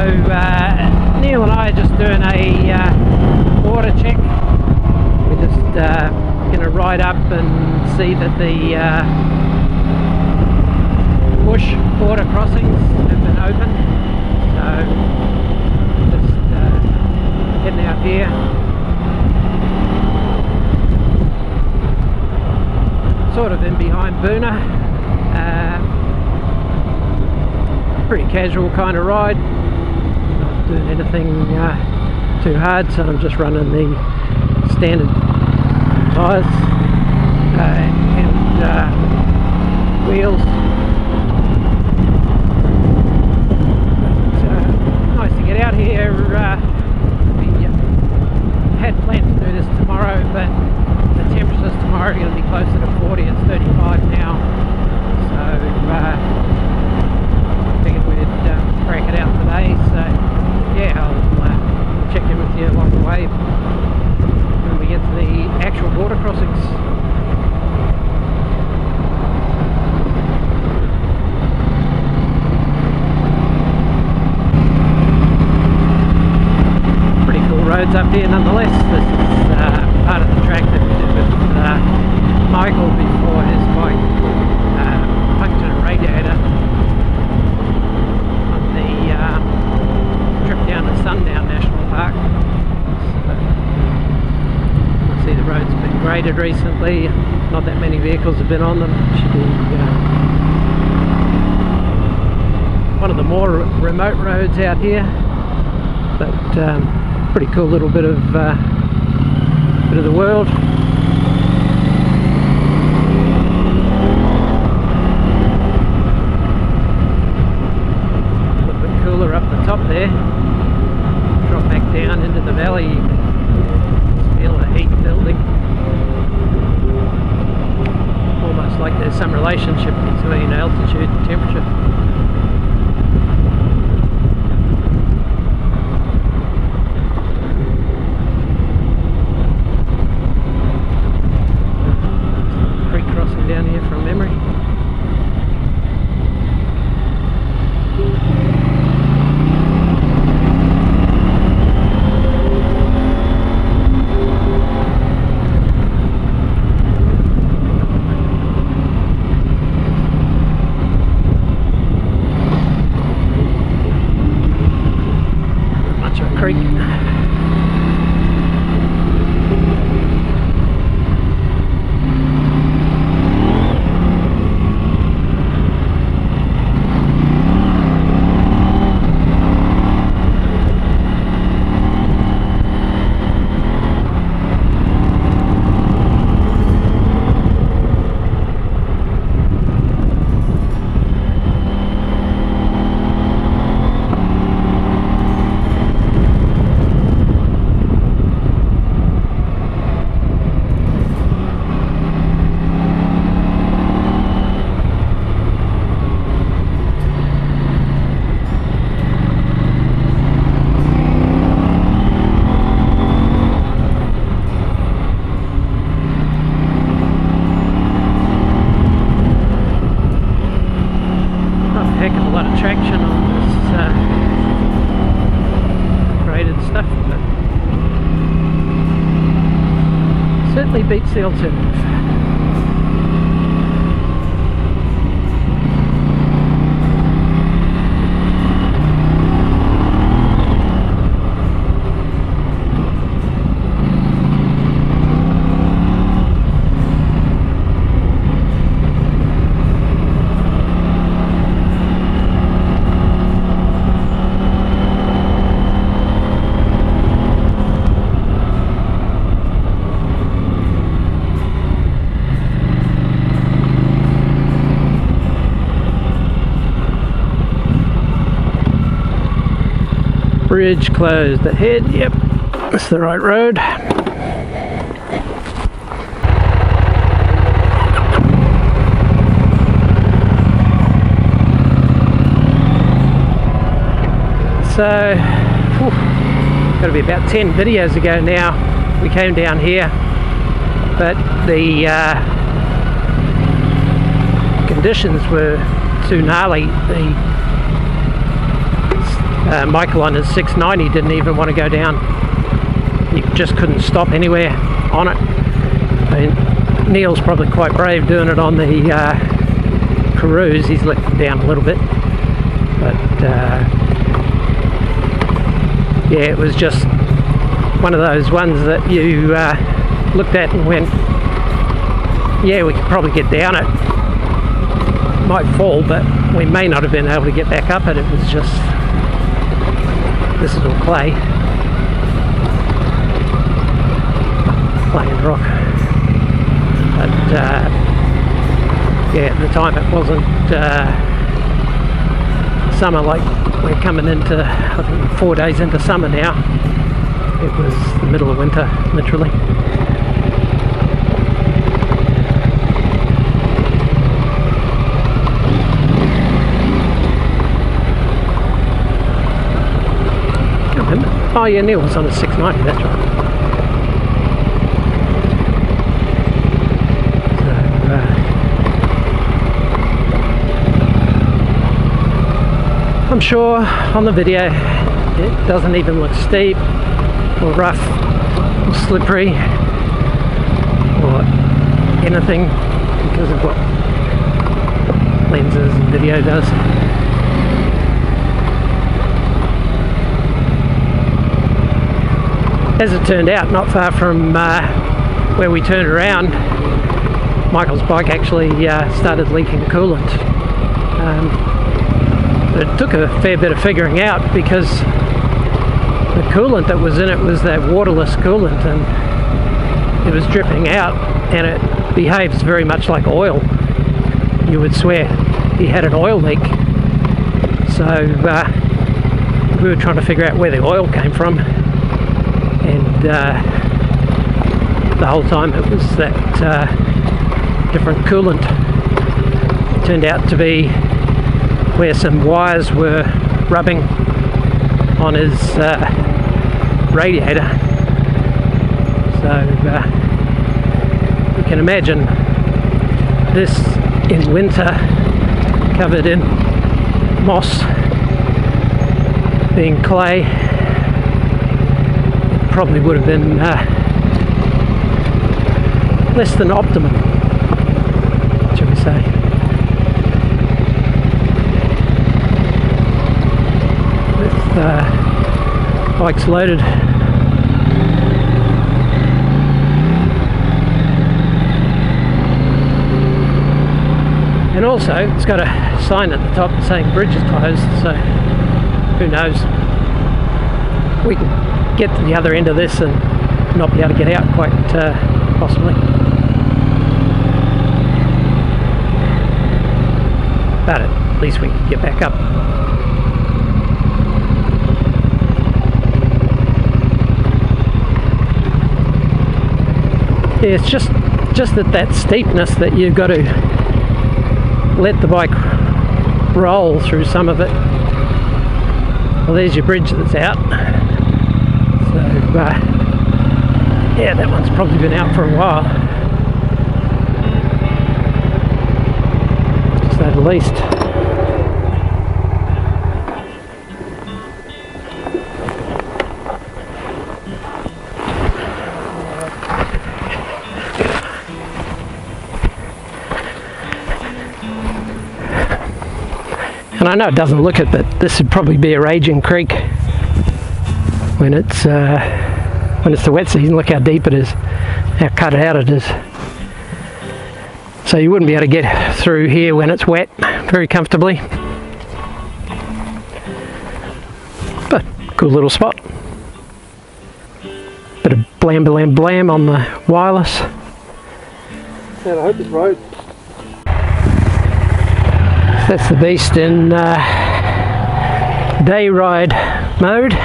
Neil and I are just doing a border check. We're just going to ride up and see that the bush border crossings have been open. So just heading out here. Sort of in behind Boona. Pretty casual kind of ride. Not doing anything too hard, so I'm just running the standard tyres and wheels. Nice to get out here. We had planned to do this tomorrow, but the temperatures tomorrow are going to be closer to 40. It's 35 now, so figured we'd crack it out today. So yeah, I'll check in with you along the way when we get to the actual border crossings. Pretty cool roads up here nonetheless. This is part of the track that we did with Michael before his bike punctured a radiator on the trip down to Sundown National Park. So, I see the roads have been graded recently. Not that many vehicles have been on them. Should be one of the more remote roads out here, but pretty cool little bit of the world. A little bit cooler up the top there. Drop back down into the valley. You can feel the heat building. Almost like there's some relationship between altitude and temperature. Down here from memory. Much of a creek. Heck of a lot of traction on this graded stuff, but certainly beats the alternative. Bridge closed ahead. Yep, that's the right road. So, got to be about 10 videos ago now. We came down here, but the conditions were too gnarly. The Michael on his 690 didn't even want to go down. He just couldn't stop anywhere on it. I mean, Neil's probably quite brave doing it on the Carouse. He's let it down a little bit, but yeah, it was just one of those ones that you looked at and went, yeah, we could probably get down it. Might fall, but we may not have been able to get back up it. It was just, this is all clay and rock. But yeah, at the time it wasn't summer, like we're coming into, I think 4 days into summer now. It was the middle of winter, literally. Oh yeah, Neil was on a 690, that's right. So, I'm sure on the video it doesn't even look steep or rough or slippery or anything because of what lenses and video does. As it turned out, not far from where we turned around, Michael's bike actually started leaking coolant. But it took a fair bit of figuring out because the coolant that was in it was that waterless coolant, and it was dripping out, and it behaves very much like oil. You would swear he had an oil leak. So we were trying to figure out where the oil came from. And the whole time it was that different coolant. It turned out to be where some wires were rubbing on his radiator. So you can imagine this in winter, covered in moss, being clay. Probably would have been less than optimum, shall we say. With bikes loaded. And also it's got a sign at the top saying bridge is closed, so who knows, we can get to the other end of this and not be able to get out, quite possibly. But at least we can get back up. Yeah, it's just at that steepness that you've got to let the bike roll through some of it. Well, there's your bridge that's out. So, yeah, that one's probably been out for a while, to say the least. And I know it doesn't look it, but this would probably be a raging creek when it's the wet season. Look how deep it is, how cut out it is. So you wouldn't be able to get through here when it's wet very comfortably. But cool little spot. Bit of blam blam blam on the wireless. Yeah, I hope it's right. That's the beast in day ride mode.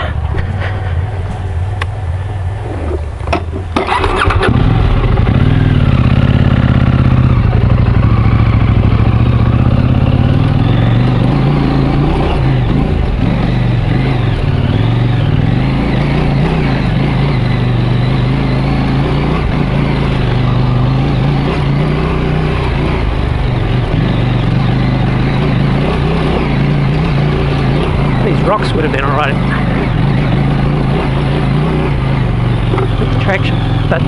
rocks would have been alright with the traction, but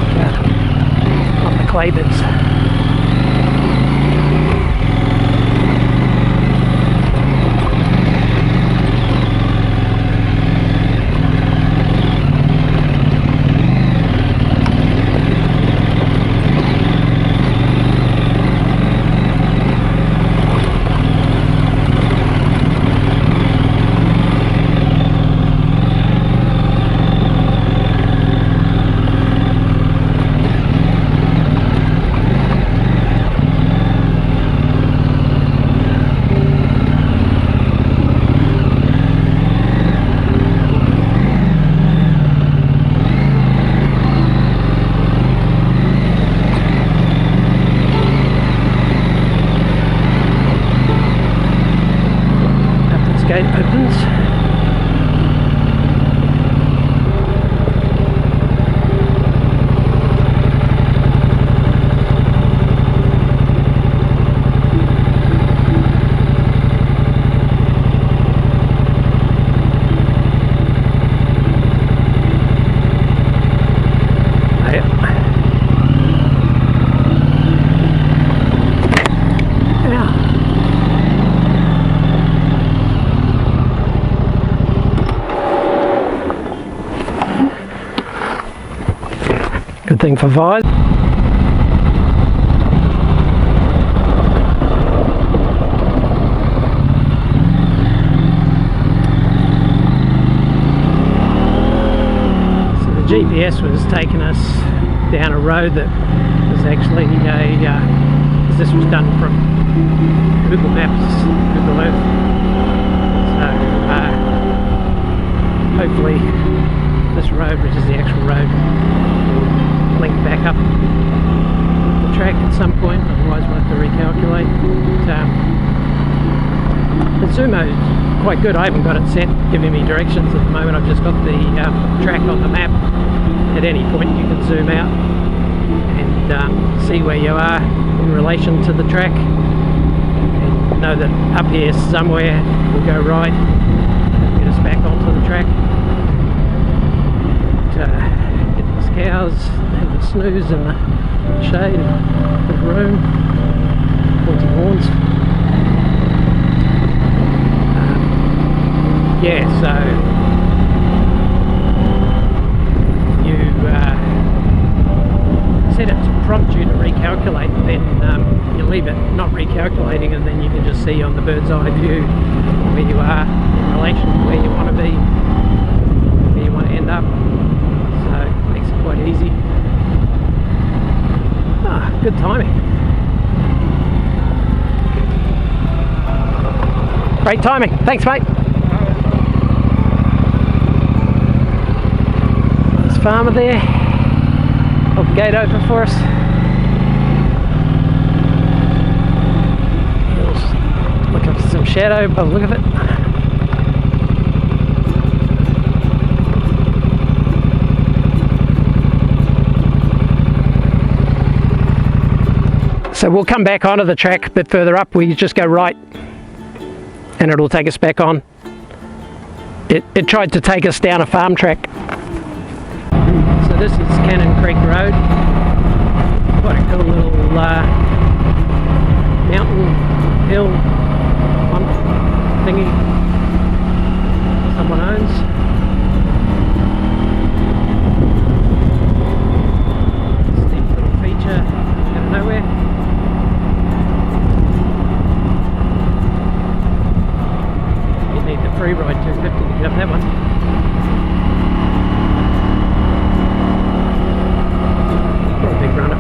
not the clay bits. Gate opens. Good thing for Vise. So the GPS was taking us down a road that was actually because this was done from Google Maps, Google Earth. So hopefully this road, which is the actual road, link back up the track at some point, otherwise we'll have to recalculate. The zoom mode is quite good. I haven't got it set giving me directions at the moment. I've just got the track on the map. At any point you can zoom out and see where you are in relation to the track, and know that up here somewhere we'll go right, get us back onto the track. Cows, have a snooze in the shade, a bit of room, pointy horns. Yeah, so you set it to prompt you to recalculate, then you leave it not recalculating, and then you can just see on the bird's eye view where you are in relation to where you want to be, where you want to end up. Quite easy. Good timing. Great timing. Thanks, mate. There's farmer there. Hold the gate open for us. Looking for some shadow by the look of it. So we'll come back onto the track a bit further up. We just go right and it'll take us back on. It tried to take us down a farm track. So this is Cannon Creek Road. Quite a cool little mountain hill thingy someone owns. Nowhere. You need the free ride 250 to get up that one. What a big runner.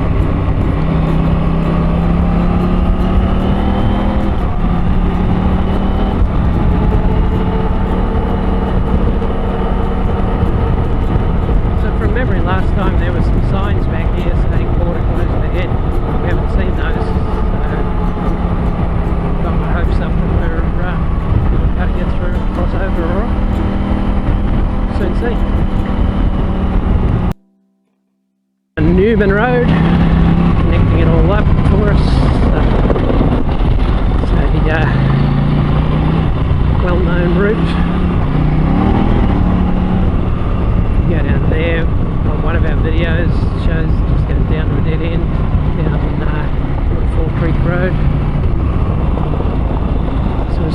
So from memory, last time there were some signs back here saying border closed ahead. We haven't seen those, so got my hopes up that we're how to get through and cross over, alright? Soon see. A Newman Road, connecting it all up for us. It's a well-known route.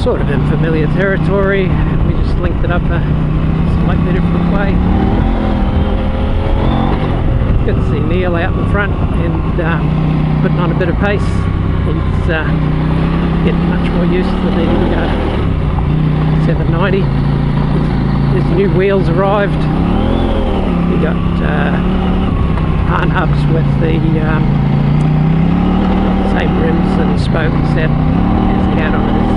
sort of in familiar territory. We just linked it up a slightly different way. Good to see Neil out in front and putting on a bit of pace. He's getting much more used to the 790. His new wheels arrived. He got Harn hubs with the same rims and spoke set as he had on his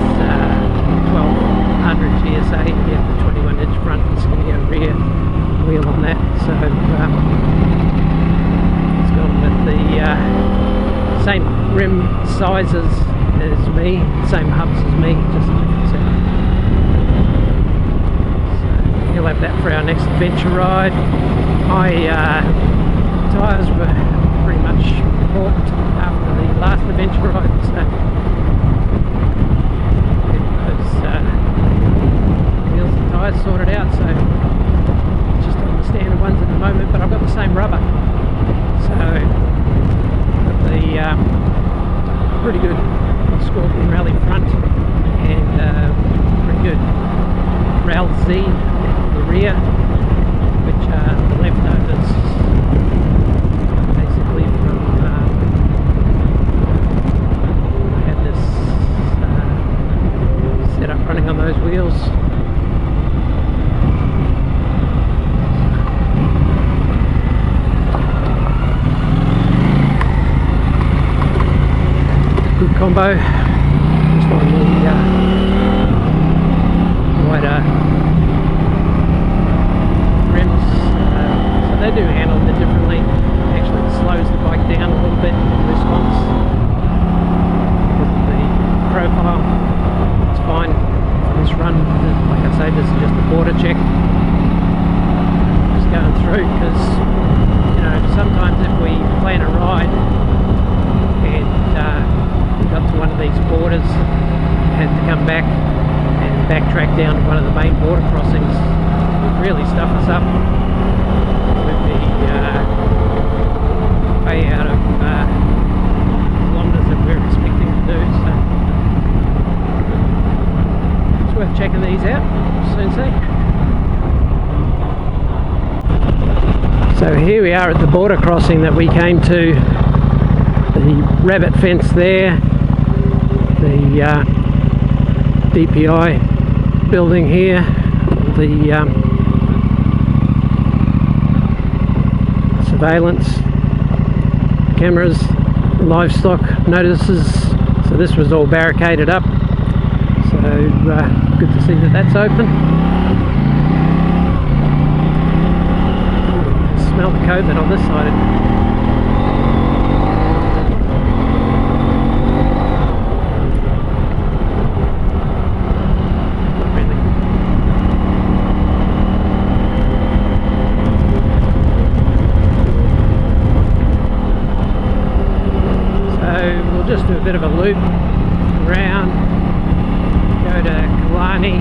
1200 GSA. He had the 21 inch front and skinnier rear wheel on that. So he's gone with the same rim sizes as me, same hubs as me, just a different setup. So he'll have that for our next adventure ride. My tyres were pretty much corked after the last adventure ride, so get those wheels and tyres sorted out. So just on the standard ones at the moment, but I've got the same rubber, so got the pretty good Scorpion Rally front and pretty good Rail Z in the rear, which are the leftovers basically from I had this setup running on those wheels. Good combo, just on the wider rims, so they do handle it differently. Actually it slows the bike down a little bit in response because of the profile. It's fine for this run. Like I say, this is just a border check, just going through, because you know, sometimes if we plan a ride and we got to one of these borders, had to come back and backtrack down to one of the main border crossings, it would really stuff us up with the way out of kilometres that we're expecting to do. So it's worth checking these out. Soon see. So here we are at the border crossing that we came to. The rabbit fence there, the DPI building here, the surveillance cameras, livestock notices. So this was all barricaded up, so good to see that that's open. Smell the COVID on this side. Just do a bit of a loop around, go to Killarney,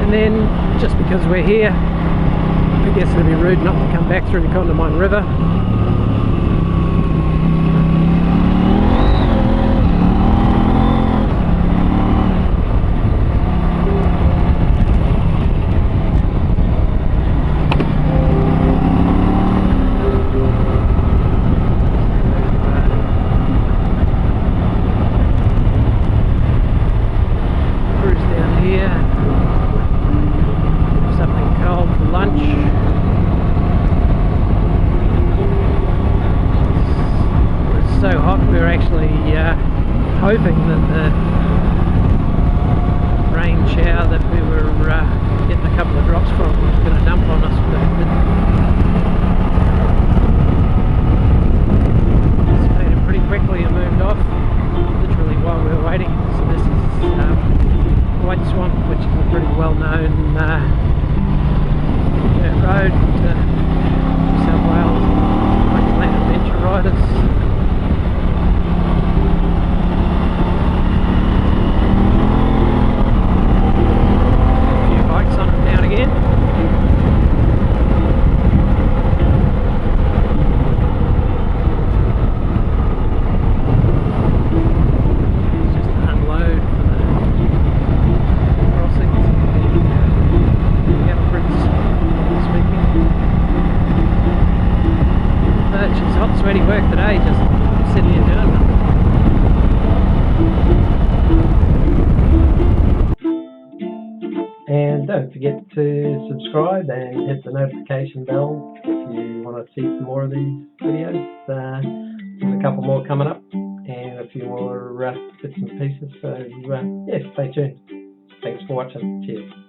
and then just because we're here, I guess it'd be rude not to come back through the Condamine River. Hoping that the rain shower that we were getting a couple of drops from was going to dump on us, but it didn't. Dissipated pretty quickly and moved off, literally while we were waiting. So this is White Swamp, which is a pretty well known road to New South Wales Queensland adventure riders. subscribe and hit the notification bell if you want to see some more of these videos. There's a couple more coming up and a few more bits and pieces. So yeah, stay tuned. Thanks for watching. Cheers.